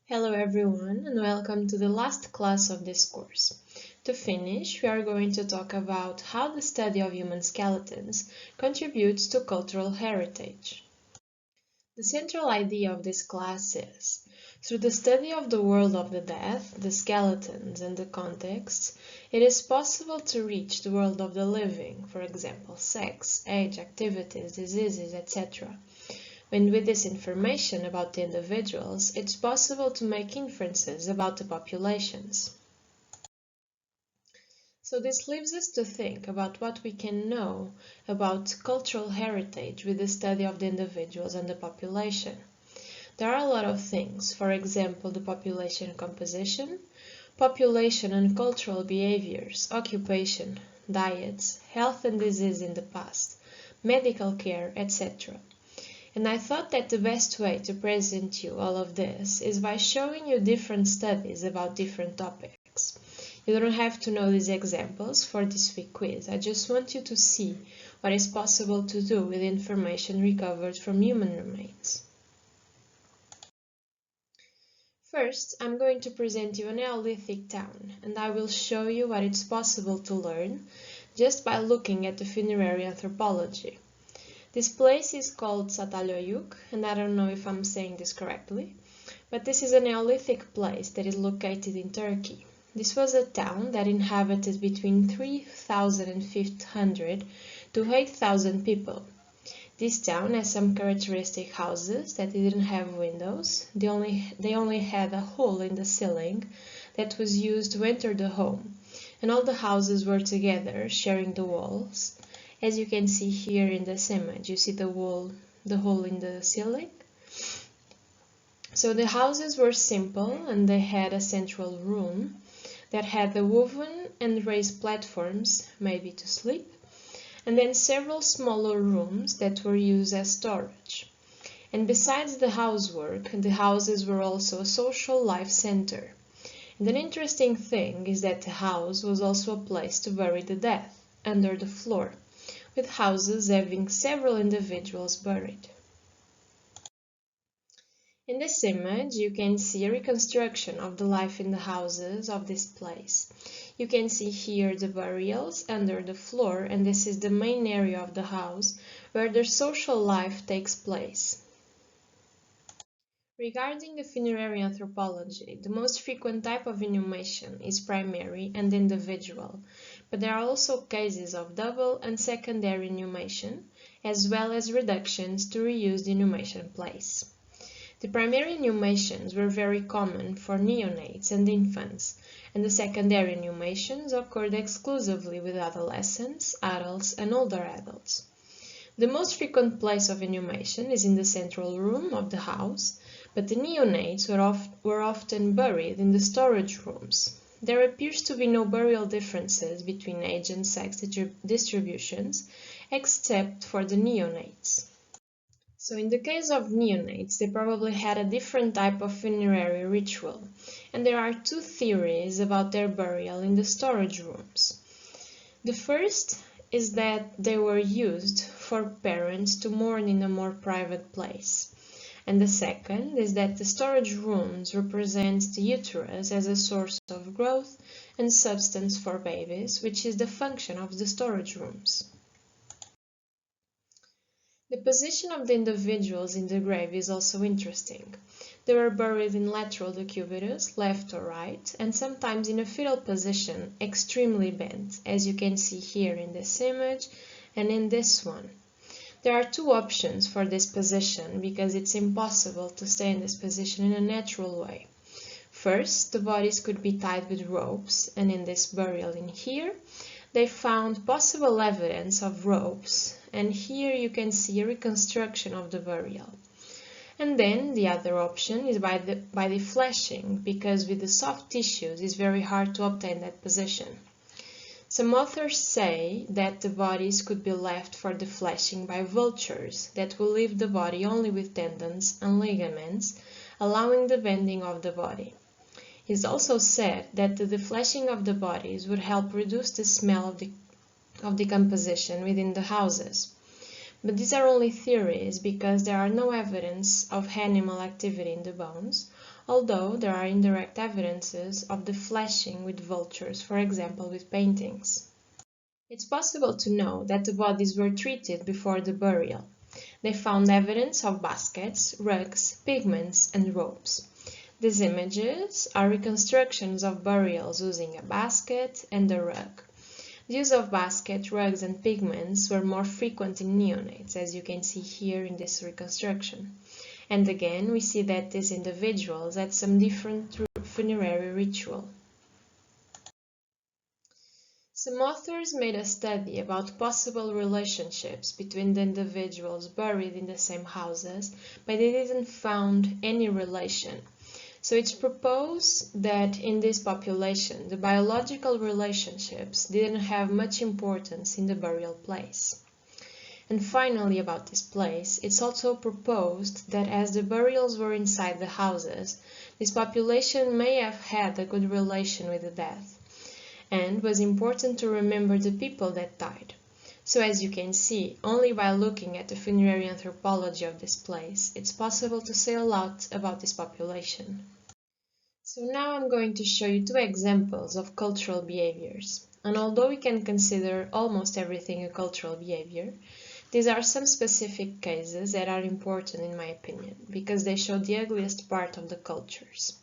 Hello everyone, and welcome to the last class of this course. To finish, we are going to talk about how the study of human skeletons contributes to cultural heritage. The central idea of this class is, through the study of the world of the dead, the skeletons and the contexts, it is possible to reach the world of the living, for example, sex, age, activities, diseases, etc. And with this information about the individuals, it's possible to make inferences about the populations. So this leaves us to think about what we can know about cultural heritage with the study of the individuals and the population. There are a lot of things, for example, the population composition, population and cultural behaviors, occupation, diets, health and disease in the past, medical care, etc. And I thought that the best way to present you all of this is by showing you different studies about different topics. You don't have to know these examples for this week quiz. I just want you to see what is possible to do with information recovered from human remains. First, I'm going to present you a Neolithic town, and I will show you what it's possible to learn just by looking at the Funerary Anthropology. This place is called Çatalhöyük, and I don't know if I'm saying this correctly, but this is a Neolithic place that is located in Turkey. This was a town that inhabited between 3,500 to 8,000 people. This town has some characteristic houses that didn't have windows. They only had a hole in the ceiling that was used to enter the home, and all the houses were together, sharing the walls. As you can see here in this image, you see the hole in the ceiling. So the houses were simple, and they had a central room that had the woven and raised platforms, maybe to sleep, and then several smaller rooms that were used as storage. And besides the housework, the houses were also a social life center. And an interesting thing is that the house was also a place to bury the dead, under the floor, with houses having several individuals buried. In this image, you can see a reconstruction of the life in the houses of this place. You can see here the burials under the floor, and this is the main area of the house where their social life takes place. Regarding the funerary anthropology, the most frequent type of inhumation is primary and individual, but there are also cases of double and secondary inhumation, as well as reductions to reused inhumation place. The primary inhumations were very common for neonates and infants, and the secondary inhumations occurred exclusively with adolescents, adults, and older adults. The most frequent place of inhumation is in the central room of the house, but the neonates were often buried in the storage rooms. There appears to be no burial differences between age and sex distributions, except for the neonates. So in the case of neonates, they probably had a different type of funerary ritual, and there are two theories about their burial in the storage rooms. The first is that they were used for parents to mourn in a more private place. And the second is that the storage rooms represent the uterus as a source of growth and substance for babies, which is the function of the storage rooms. The position of the individuals in the grave is also interesting. They were buried in lateral decubitus, left or right, and sometimes in a fetal position, extremely bent, as you can see here in this image and in this one. There are two options for this position because it's impossible to stay in this position in a natural way. First, the bodies could be tied with ropes, and in this burial in here, they found possible evidence of ropes, and here you can see a reconstruction of the burial. And then the other option is by the fleshing, because with the soft tissues it's very hard to obtain that position. Some authors say that the bodies could be left for the fleshing by vultures that will leave the body only with tendons and ligaments, allowing the bending of the body. It also said that the defleshing of the bodies would help reduce the smell of decomposition within the houses. But these are only theories because there are no evidence of animal activity in the bones, although there are indirect evidences of the fleshing with vultures, for example with paintings. It's possible to know that the bodies were treated before the burial. They found evidence of baskets, rugs, pigments, and ropes. These images are reconstructions of burials using a basket and a rug. The use of basket, rugs, and pigments were more frequent in neonates, as you can see here in this reconstruction. And again, we see that these individuals had some different funerary ritual. Some authors made a study about possible relationships between the individuals buried in the same houses, but they didn't find any relation. So it's proposed that in this population, the biological relationships didn't have much importance in the burial place. And finally, about this place, it's also proposed that as the burials were inside the houses, this population may have had a good relation with the dead, and was important to remember the people that died. So as you can see, only by looking at the funerary anthropology of this place, it's possible to say a lot about this population. So now I'm going to show you two examples of cultural behaviors. And although we can consider almost everything a cultural behavior, these are some specific cases that are important in my opinion, because they show the ugliest part of the cultures.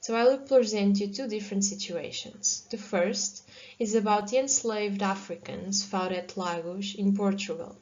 So I will present you two different situations. The first is about the enslaved Africans found at Lagos in Portugal.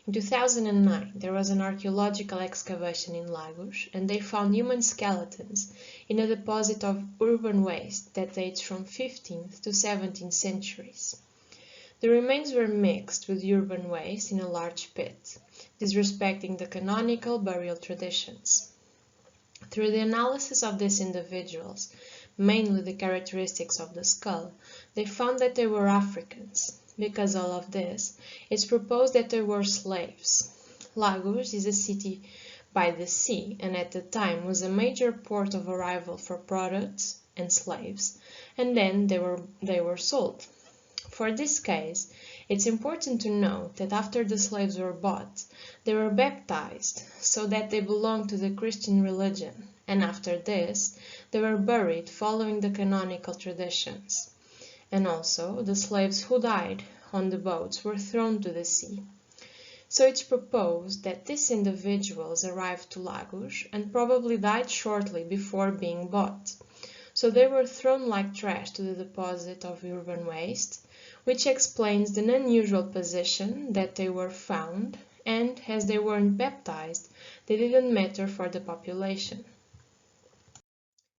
In 2009, there was an archaeological excavation in Lagos, and they found human skeletons in a deposit of urban waste that dates from 15th to 17th centuries. The remains were mixed with urban waste in a large pit, disrespecting the canonical burial traditions. Through the analysis of these individuals, mainly the characteristics of the skull, they found that they were Africans. Because of all of this, it's proposed that they were slaves. Lagos is a city by the sea and at the time was a major port of arrival for products and slaves, and then they were sold. For this case, it's important to note that after the slaves were bought, they were baptized so that they belonged to the Christian religion, and after this, they were buried following the canonical traditions. And also, the slaves who died on the boats were thrown to the sea. So it's proposed that these individuals arrived to Lagos and probably died shortly before being bought. So they were thrown like trash to the deposit of urban waste, which explains the unusual position that they were found, and as they weren't baptized, they didn't matter for the population.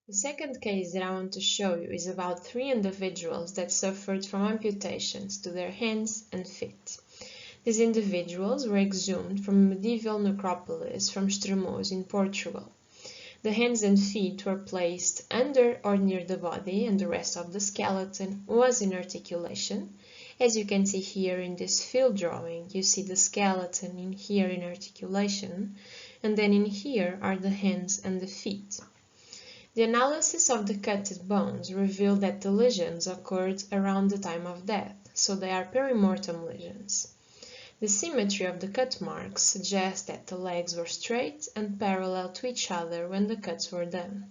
The second case that I want to show you is about three individuals that suffered from amputations to their hands and feet. These individuals were exhumed from a medieval necropolis from Estremoz in Portugal. The hands and feet were placed under or near the body, and the rest of the skeleton was in articulation. As you can see here in this field drawing, you see the skeleton in here in articulation, and then in here are the hands and the feet. The analysis of the cutted bones revealed that the lesions occurred around the time of death, so they are perimortem lesions. The symmetry of the cut marks suggests that the legs were straight and parallel to each other when the cuts were done.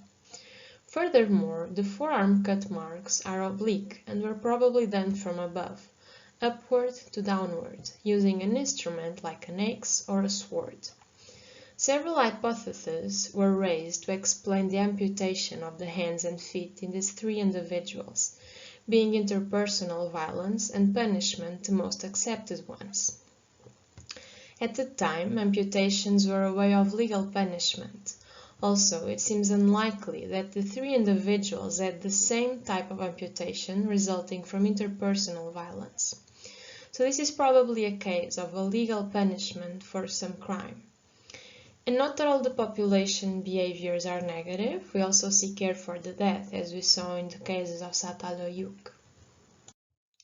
Furthermore, the forearm cut marks are oblique and were probably done from above, upward to downward, using an instrument like an axe or a sword. Several hypotheses were raised to explain the amputation of the hands and feet in these three individuals, being interpersonal violence and punishment the most accepted ones. At the time, amputations were a way of legal punishment. Also, it seems unlikely that the three individuals had the same type of amputation resulting from interpersonal violence. So this is probably a case of a legal punishment for some crime. And not that all the population behaviors are negative, we also see care for the dead, as we saw in the cases of Çatalhöyük.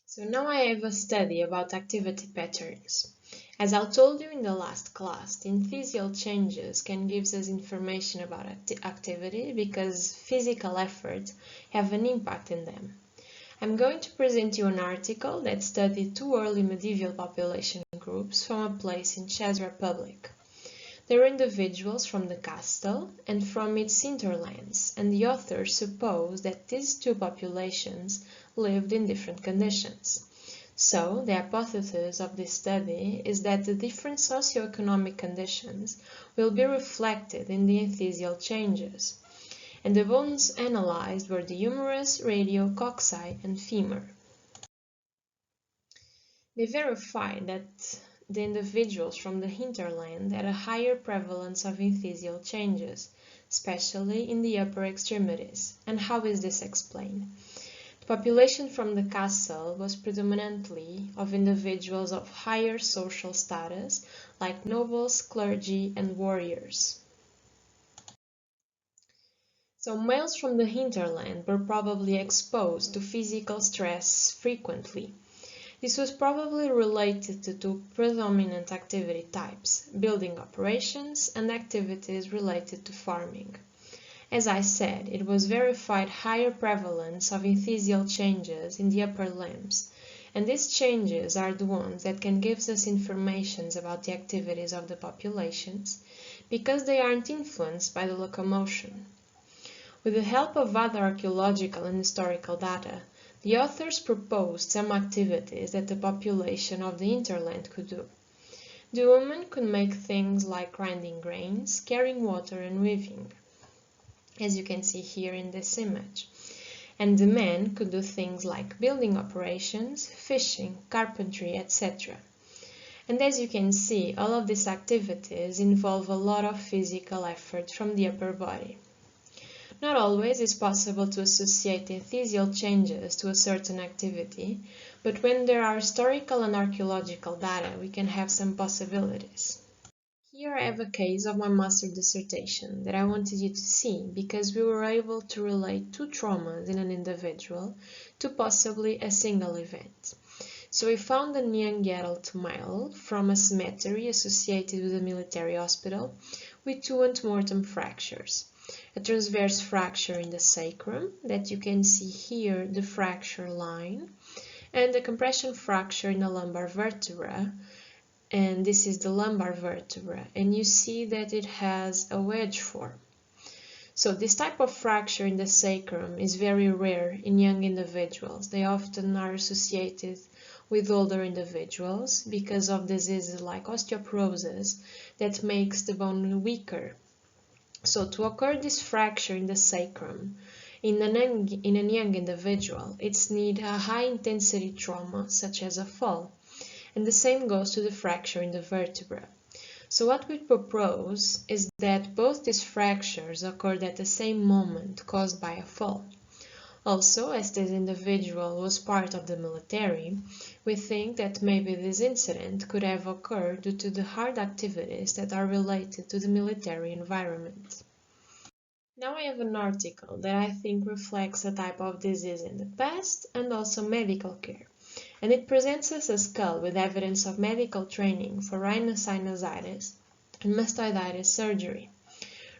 So now I have a study about activity patterns. As I told you in the last class, the enthesial changes can give us information about activity because physical efforts have an impact in them. I'm going to present you an article that studied two early medieval population groups from a place in Czech Republic. They were individuals from the castle and from its hinterlands, and the authors suppose that these two populations lived in different conditions. So, the hypothesis of this study is that the different socioeconomic conditions will be reflected in the enthesial changes, and the bones analyzed were the humerus, radio, cocci, and femur. They verified that the individuals from the hinterland had a higher prevalence of enthesial changes, especially in the upper extremities. And how is this explained? The population from the castle was predominantly of individuals of higher social status, like nobles, clergy, and warriors. So males from the hinterland were probably exposed to physical stress frequently. This was probably related to two predominant activity types, building operations and activities related to farming. As I said, it was verified higher prevalence of enthesial changes in the upper limbs, and these changes are the ones that can give us information about the activities of the populations, because they aren't influenced by the locomotion. With the help of other archaeological and historical data, the authors proposed some activities that the population of the hinterland could do. The women could make things like grinding grains, carrying water, and weaving, as you can see here in this image. And the men could do things like building operations, fishing, carpentry, etc. And as you can see, all of these activities involve a lot of physical effort from the upper body. Not always is possible to associate enthesial changes to a certain activity, but when there are historical and archaeological data, we can have some possibilities. Here I have a case of my master dissertation that I wanted you to see because we were able to relate two traumas in an individual to possibly a single event. So we found a young adult male from a cemetery associated with a military hospital with two antemortem fractures. A transverse fracture in the sacrum, that you can see here the fracture line, and a compression fracture in the lumbar vertebra, and this is the lumbar vertebra, and you see that it has a wedge form. So this type of fracture in the sacrum is very rare in young individuals. They often are associated with older individuals because of diseases like osteoporosis that makes the bone weaker. So to occur this fracture in the sacrum in a young individual, it's need a high intensity trauma such as a fall. And the same goes to the fracture in the vertebra. So what we propose is that both these fractures occurred at the same moment caused by a fall. Also, as this individual was part of the military, we think that maybe this incident could have occurred due to the hard activities that are related to the military environment. Now I have an article that I think reflects a type of disease in the past and also medical care. And it presents us a skull with evidence of medical training for rhinosinusitis and mastoiditis surgery.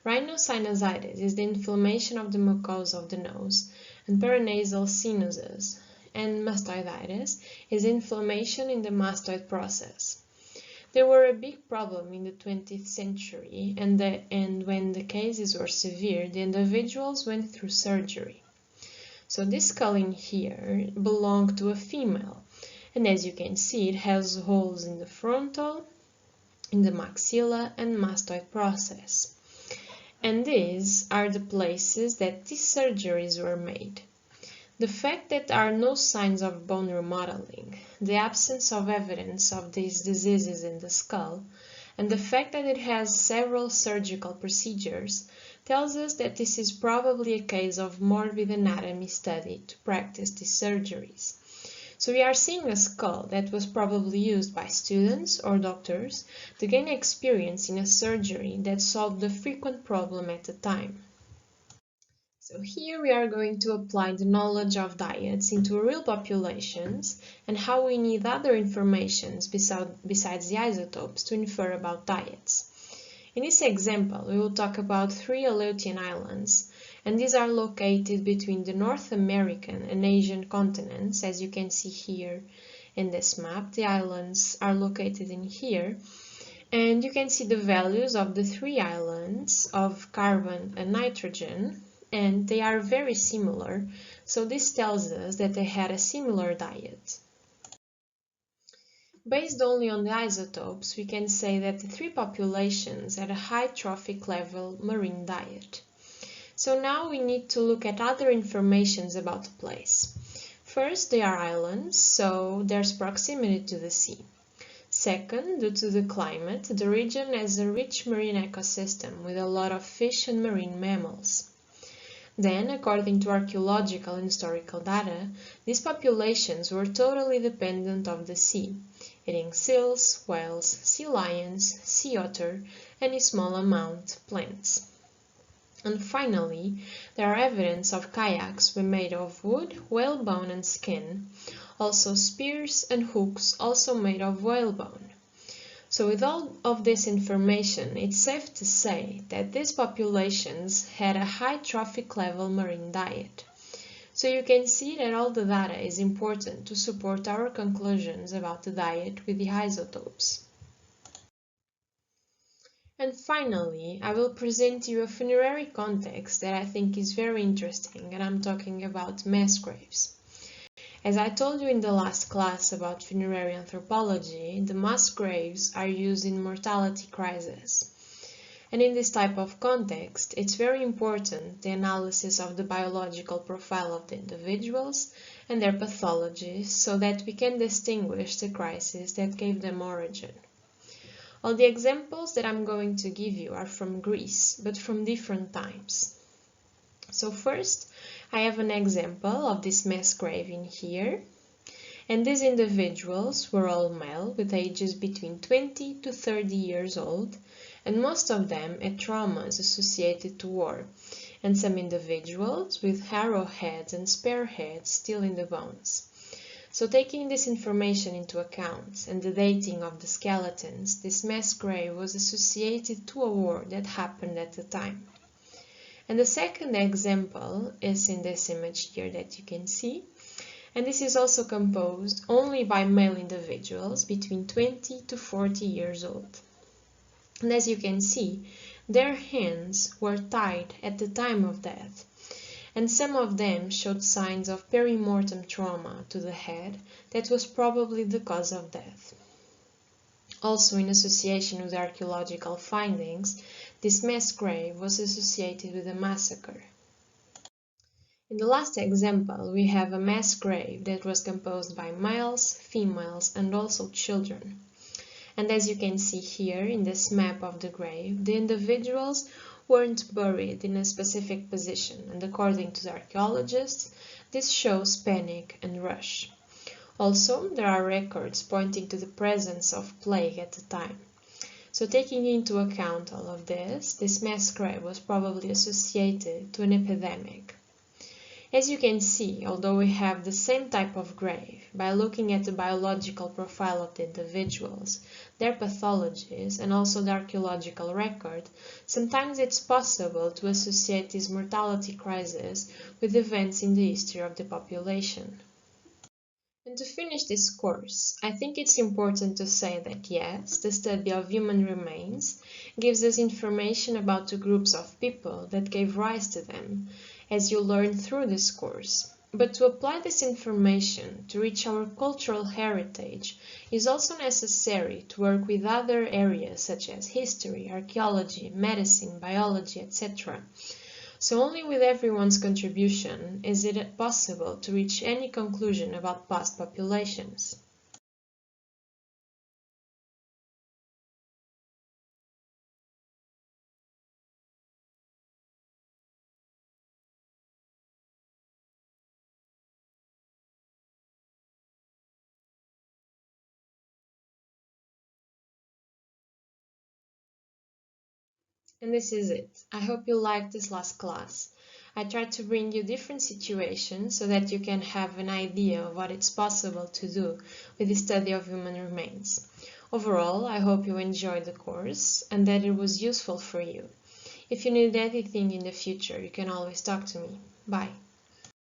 Rhinosinusitis is the inflammation of the mucosa of the nose and paranasal sinuses, and mastoiditis is inflammation in the mastoid process. They were a big problem in the 20th century, and when the cases were severe, the individuals went through surgery. So this skull in here belonged to a female. And as you can see, it has holes in the frontal, in the maxilla and mastoid process. And these are the places that these surgeries were made. The fact that there are no signs of bone remodeling, the absence of evidence of these diseases in the skull, and the fact that it has several surgical procedures tells us that this is probably a case of morbid anatomy study to practice these surgeries. So we are seeing a skull that was probably used by students or doctors to gain experience in a surgery that solved a frequent problem at the time. So here we are going to apply the knowledge of diets into real populations and how we need other informations besides the isotopes to infer about diets. In this example, we will talk about 3 Aleutian islands, and these are located between the North American and Asian continents, as you can see here in this map. The islands are located in here, and you can see the values of the 3 islands of carbon and nitrogen, and they are very similar, so this tells us that they had a similar diet. Based only on the isotopes, we can say that the 3 populations had a high trophic level marine diet. So now we need to look at other informations about the place. First, they are islands, so there's proximity to the sea. Second, due to the climate, the region has a rich marine ecosystem with a lot of fish and marine mammals. Then, according to archaeological and historical data, these populations were totally dependent of the sea, eating seals, whales, sea lions, sea otter, and in small amount plants. And finally, there are evidence of kayaks made of wood, whalebone and skin, also spears and hooks also made of whalebone. So with all of this information, it's safe to say that these populations had a high trophic level marine diet. So you can see that all the data is important to support our conclusions about the diet with the isotopes. And finally, I will present you a funerary context that I think is very interesting, and I'm talking about mass graves. As I told you in the last class about funerary anthropology, the mass graves are used in mortality crisis. And in this type of context, it's very important the analysis of the biological profile of the individuals and their pathologies so that we can distinguish the crisis that gave them origin. All the examples that I'm going to give you are from Greece, but from different times. So first, I have an example of this mass grave in here, and these individuals were all male with ages between 20 to 30 years old, and most of them had traumas associated to war, and some individuals with arrowheads and spearheads still in the bones. So taking this information into account and the dating of the skeletons, this mass grave was associated to a war that happened at the time. And the second example is in this image here that you can see, and this is also composed only by male individuals between 20 to 40 years old. And as you can see, their hands were tied at the time of death, and some of them showed signs of perimortem trauma to the head that was probably the cause of death. Also, in association with archaeological findings, this mass grave was associated with a massacre. In the last example, we have a mass grave that was composed by males, females, and also children. And as you can see here in this map of the grave, the individuals weren't buried in a specific position, and according to the archaeologists, this shows panic and rush. Also, there are records pointing to the presence of plague at the time. So taking into account all of this, this mass grave was probably associated to an epidemic. As you can see, although we have the same type of grave, by looking at the biological profile of the individuals, their pathologies, and also the archaeological record, sometimes it's possible to associate this mortality crisis with events in the history of the population. And to finish this course, I think it's important to say that yes, the study of human remains gives us information about the groups of people that gave rise to them, as you learn through this course. But to apply this information to reach our cultural heritage is also necessary to work with other areas such as history, archaeology, medicine, biology, etc. So only with everyone's contribution is it possible to reach any conclusion about past populations. And this is it. I hope you liked this last class. I tried to bring you different situations so that you can have an idea of what it's possible to do with the study of human remains. Overall, I hope you enjoyed the course and that it was useful for you. If you need anything in the future, you can always talk to me. Bye.